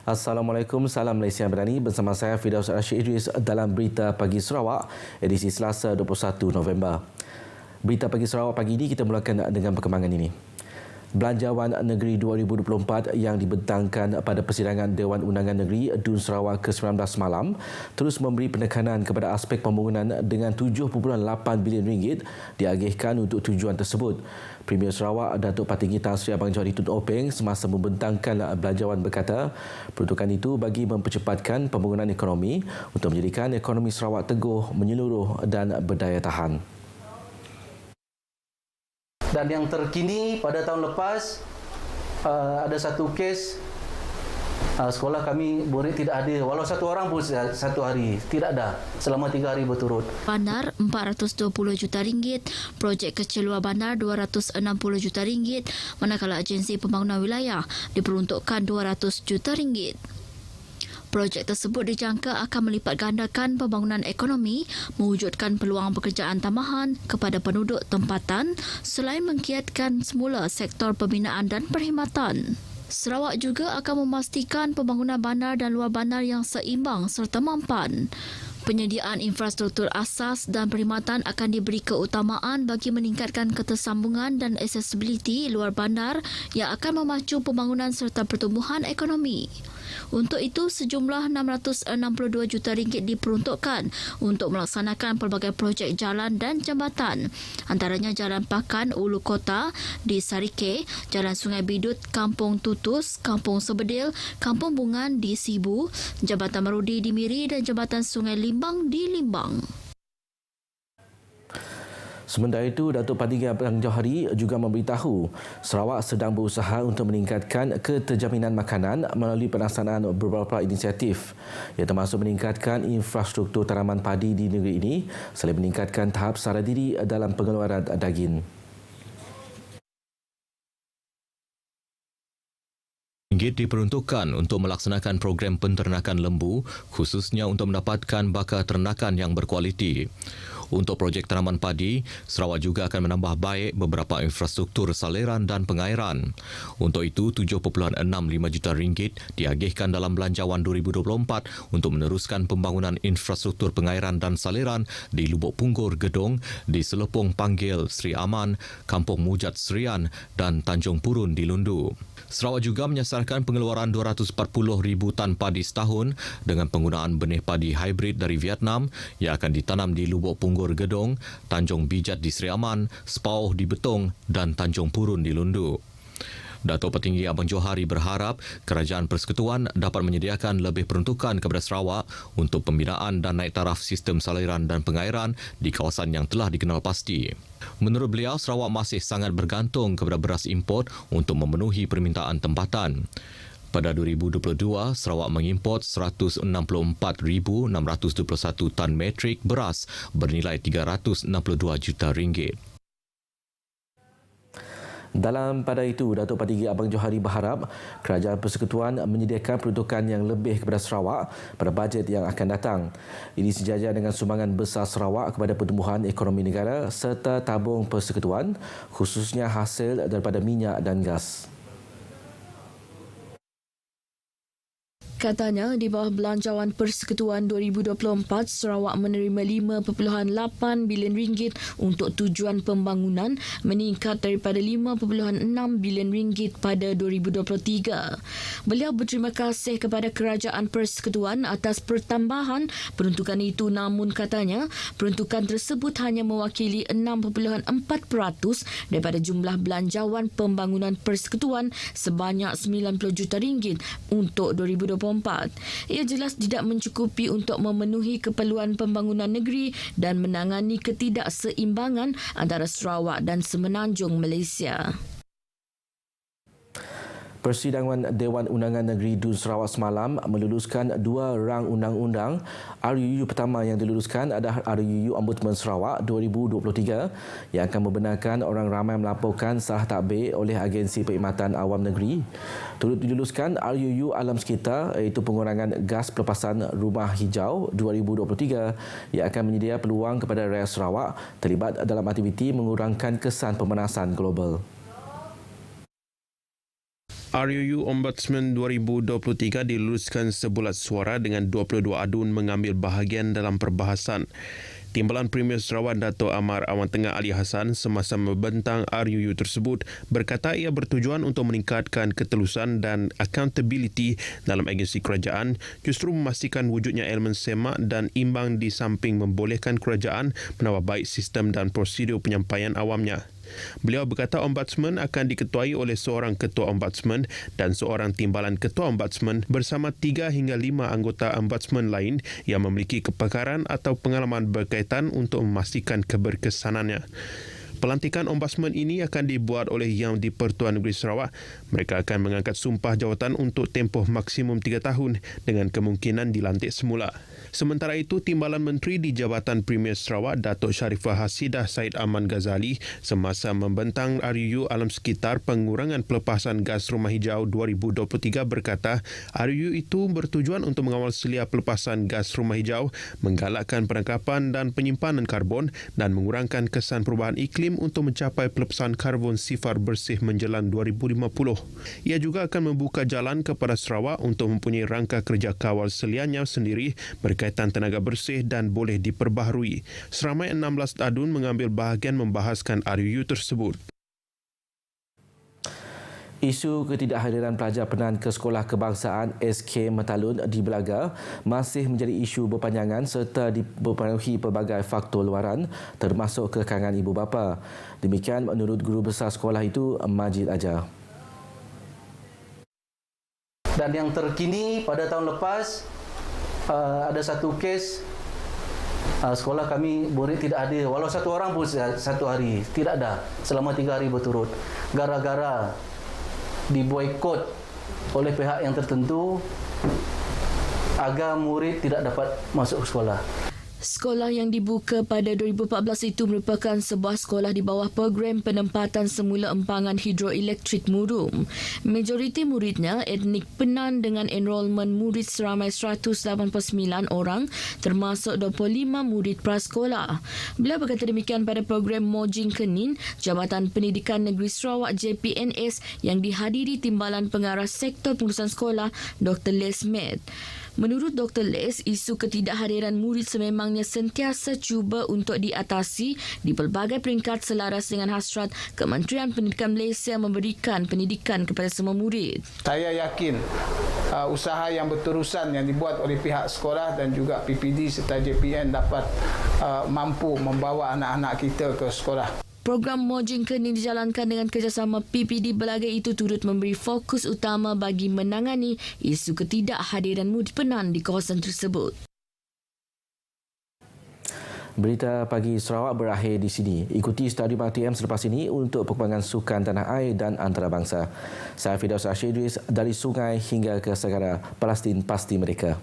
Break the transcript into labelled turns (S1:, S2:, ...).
S1: Assalamualaikum, salam Malaysia Berani. Bersama saya Firdaus Rashid Idris dalam Berita Pagi Sarawak, edisi Selasa 21 November. Berita Pagi Sarawak pagi ini kita mulakan dengan perkembangan ini. Belanjawan Negeri 2024 yang dibentangkan pada persidangan Dewan Undangan Negeri DUN Sarawak ke-19 malam terus memberi penekanan kepada aspek pembangunan dengan 7.8 bilion ringgit diagihkan untuk tujuan tersebut. Premier Sarawak Datuk Patinggi Tan Sri Abang Johari Tun Openg semasa membentangkan belanjawan berkata peruntukan itu bagi mempercepatkan pembangunan ekonomi untuk menjadikan ekonomi Sarawak teguh, menyeluruh dan berdaya tahan.
S2: Dan yang terkini pada tahun lepas ada satu kes sekolah kami murid tidak ada, walau satu orang pun satu hari tidak ada selama 3 hari berturut.
S3: Bandar RM420 juta, projek kecil luar bandar RM260 juta, manakala agensi pembangunan wilayah diperuntukkan RM200 juta. Projek tersebut dijangka akan melipat gandakan pembangunan ekonomi, mewujudkan peluang pekerjaan tambahan kepada penduduk tempatan selain menggiatkan semula sektor pembinaan dan perkhidmatan. Sarawak juga akan memastikan pembangunan bandar dan luar bandar yang seimbang serta mampan. Penyediaan infrastruktur asas dan perkhidmatan akan diberi keutamaan bagi meningkatkan ketersambungan dan aksesibiliti luar bandar yang akan memacu pembangunan serta pertumbuhan ekonomi. Untuk itu, sejumlah RM662 juta diperuntukkan untuk melaksanakan pelbagai projek jalan dan jambatan. Antaranya Jalan Pakan Ulu Kota di Sarike, Jalan Sungai Bidut Kampung Tutus, Kampung Sebedil, Kampung Bungan di Sibu, Jambatan Marudi di Miri dan Jambatan Sungai Limbang di Limbang.
S1: Sementara itu, Datuk Patinggi Abang Johari juga memberitahu Sarawak sedang berusaha untuk meningkatkan keterjaminan makanan melalui pelaksanaan beberapa inisiatif yang termasuk meningkatkan infrastruktur tanaman padi di negeri ini selain meningkatkan tahap sara diri dalam pengeluaran daging.
S4: Ringgit diperuntukkan untuk melaksanakan program penternakan lembu khususnya untuk mendapatkan bakar ternakan yang berkualiti. Untuk projek tanaman padi, Sarawak juga akan menambah baik beberapa infrastruktur saliran dan pengairan. Untuk itu, RM7.65 juta diagihkan dalam belanjawan 2024 untuk meneruskan pembangunan infrastruktur pengairan dan saliran di Lubuk Punggur Gedong, di Selepong Panggil Sri Aman, Kampung Mujat Serian dan Tanjung Purun di Lundu. Sarawak juga menyasarkan pengeluaran 240,000 tan padi setahun dengan penggunaan benih padi hybrid dari Vietnam yang akan ditanam di Lubuk Punggur Gedong, Tanjung Bijat di Sri Aman, Sepauh di Betong dan Tanjung Purun di Lundu. Datuk Petinggi Abang Johari berharap Kerajaan Persekutuan dapat menyediakan lebih peruntukan kepada Sarawak untuk pembinaan dan naik taraf sistem saliran dan pengairan di kawasan yang telah dikenal pasti. Menurut beliau, Sarawak masih sangat bergantung kepada beras import untuk memenuhi permintaan tempatan. Pada 2022, Sarawak mengimport 164,621 tan metrik beras bernilai RM362 juta.
S1: Dalam pada itu, Datuk Patinggi Abang Johari berharap Kerajaan Persekutuan menyediakan peruntukan yang lebih kepada Sarawak pada bajet yang akan datang. Ini sejajar dengan sumbangan besar Sarawak kepada pertumbuhan ekonomi negara serta tabung persekutuan, khususnya hasil daripada minyak dan gas.
S3: Katanya, di bawah Belanjawan Persekutuan 2024, Sarawak menerima RM5.8 bilion untuk tujuan pembangunan, meningkat daripada RM5.6 bilion pada 2023. Beliau berterima kasih kepada Kerajaan Persekutuan atas pertambahan peruntukan itu, namun katanya, peruntukan tersebut hanya mewakili 6.4% daripada jumlah belanjawan pembangunan persekutuan sebanyak RM90 juta untuk 2024. Ia jelas tidak mencukupi untuk memenuhi keperluan pembangunan negeri dan menangani ketidakseimbangan antara Sarawak dan Semenanjung Malaysia.
S1: Persidangan Dewan Undangan Negeri DUN Sarawak semalam meluluskan 2 rang undang-undang. RUU pertama yang diluluskan adalah RUU Ombudsman Sarawak 2023 yang akan membenarkan orang ramai melaporkan salah takbir oleh agensi perkhidmatan awam negeri. Turut diluluskan RUU Alam Sekitar iaitu pengurangan gas pelepasan rumah hijau 2023 yang akan menyedia peluang kepada rakyat Sarawak terlibat dalam aktiviti mengurangkan kesan pemanasan global.
S5: RUU Ombudsman 2023 diluluskan sebulat suara dengan 22 adun mengambil bahagian dalam perbahasan. Timbalan Premier Sarawak Dato' Amar Awan Tengah Ali Hassan semasa membentang RUU tersebut berkata ia bertujuan untuk meningkatkan ketelusan dan accountability dalam agensi kerajaan, justru memastikan wujudnya elemen semak dan imbang di samping membolehkan kerajaan menambah baik sistem dan prosedur penyampaian awamnya. Beliau berkata Ombudsman akan diketuai oleh seorang Ketua Ombudsman dan seorang Timbalan Ketua Ombudsman bersama 3 hingga 5 anggota Ombudsman lain yang memiliki kepakaran atau pengalaman berkaitan untuk memastikan keberkesanannya. Pelantikan Ombudsman ini akan dibuat oleh Yang di-Pertuan Negeri Sarawak. Mereka akan mengangkat sumpah jawatan untuk tempoh maksimum 3 tahun dengan kemungkinan dilantik semula. Sementara itu, Timbalan Menteri di Jabatan Premier Sarawak, Datuk Sharifah Hasidah Said Aman Ghazali, semasa membentang RUU Alam Sekitar Pengurangan Pelepasan Gas Rumah Hijau 2023 berkata, RUU itu bertujuan untuk mengawal selia pelepasan gas rumah hijau, menggalakkan penangkapan dan penyimpanan karbon dan mengurangkan kesan perubahan iklim untuk mencapai pelepasan karbon sifar bersih menjelang 2050. Ia juga akan membuka jalan kepada Sarawak untuk mempunyai rangka kerja kawal selianya sendiri berkaitan tenaga bersih dan boleh diperbaharui. Seramai 16 adun mengambil bahagian membahaskan RUU tersebut.
S1: Isu ketidakhadiran pelajar penan ke Sekolah Kebangsaan SK Metalun di Belaga masih menjadi isu berpanjangan serta dipengaruhi pelbagai faktor luaran termasuk kekangan ibu bapa. Demikian menurut guru besar sekolah itu, Majid Ajar.
S2: Dan yang terkini pada tahun lepas ada satu kes sekolah kami murid tidak ada, walau satu orang pun satu hari tidak ada selama 3 hari berturut, gara-gara diboikot oleh pihak yang tertentu agar murid tidak dapat masuk ke sekolah.
S3: Sekolah yang dibuka pada 2014 itu merupakan sebuah sekolah di bawah program penempatan semula empangan hidroelektrik Murum. Majoriti muridnya etnik Penan dengan enrolmen murid seramai 189 orang termasuk 25 murid prasekolah. Beliau berkata demikian pada program Mojing Kenin, Jabatan Pendidikan Negeri Sarawak JPNS yang dihadiri Timbalan Pengarah Sektor Pengurusan Sekolah Dr. Les Med. Menurut Dr. Les, isu ketidakhadiran murid sememangnya sentiasa cuba untuk diatasi di pelbagai peringkat selaras dengan hasrat Kementerian Pendidikan Malaysia memberikan pendidikan kepada semua murid.
S6: Saya yakin usaha yang berterusan yang dibuat oleh pihak sekolah dan juga PPD serta JPN dapat mampu membawa anak-anak kita ke sekolah.
S3: Program Mojing Kenin dijalankan dengan kerjasama PPD Belaga itu turut memberi fokus utama bagi menangani isu ketidakhadiran murid Penan di kawasan tersebut.
S1: Berita Pagi Sarawak berakhir di sini. Ikuti Stadium RTM selepas ini untuk perkembangan sukan tanah air dan antarabangsa. Saya Firdaus Rashid Idris, dari sungai hingga ke segara, Palestin pasti mereka.